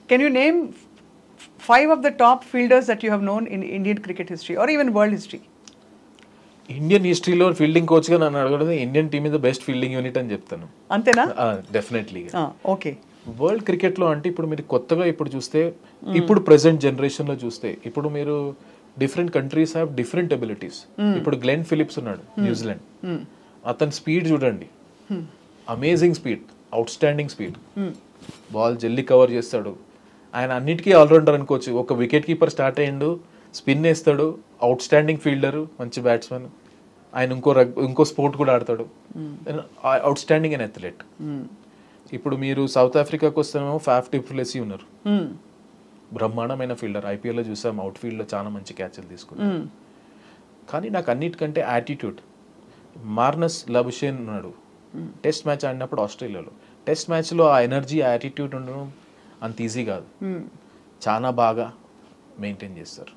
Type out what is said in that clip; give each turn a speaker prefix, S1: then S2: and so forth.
S1: Can you name 5 of the top fielders that you have known in Indian cricket history or even world history?
S2: Indian హిస్టరీలో fielding కోచ్గా నన్ను అడగడం Indian team is the best fielding unit అని చెప్తాను.
S1: అంతేనా?
S2: డెఫినెట్లీగా.
S1: Okay.
S2: World క్రికెట్లో అంటే ఇప్పుడు మీరు కొత్తగా ఇప్పుడు చూస్తే, ఇప్పుడు ప్రెసెంట్ జనరేషన్లో చూస్తే, ఇప్పుడు మీరు different countries have different abilities. ఇప్పుడు గ్లెన్ ఫిలిప్స్ ఉన్నాడు న్యూజిలాండ్, అతని స్పీడ్ చూడండి, amazing speed, out standing speed, ball జల్లి కవర్ చేస్తాడు. ఆయన అన్నిటికీ ఆల్రౌండర్ అనుకోవచ్చు. ఒక వికెట్ కీపర్ స్టార్ట్ అయ్యిండు, స్పిన్ వేస్తాడు, అవుట్ స్టాండింగ్ ఫీల్డర్, మంచి బ్యాట్స్మెన్. ఆయన ఇంకో స్పోర్ట్ కూడా ఆడతాడు, అవుట్ స్టాండింగ్ అండ్ అథ్లెట్. ఇప్పుడు మీరు సౌత్ ఆఫ్రికాకి వస్తేనేమో ఫాఫ్ డి ప్లెసీ ఉన్నారు, బ్రహ్మాండమైన ఫీల్డర్. ఐపీఎల్లో చూసాం, అవుట్ ఫీల్డ్లో చాలా మంచి క్యాచ్లు తీసుకున్నారు. కానీ నాకు అన్నిటికంటే యాటిట్యూడ్. మార్నస్ లబుషేన్ ఉన్నాడు, టెస్ట్ మ్యాచ్ ఆడినప్పుడు ఆస్ట్రేలియాలో. టెస్ట్ మ్యాచ్లో ఆ ఎనర్జీ, ఆ యాటిట్యూడ్ ఉండడం అంత ఈజీ కాదు, చాలా బాగా మెయింటైన్ చేస్తారు.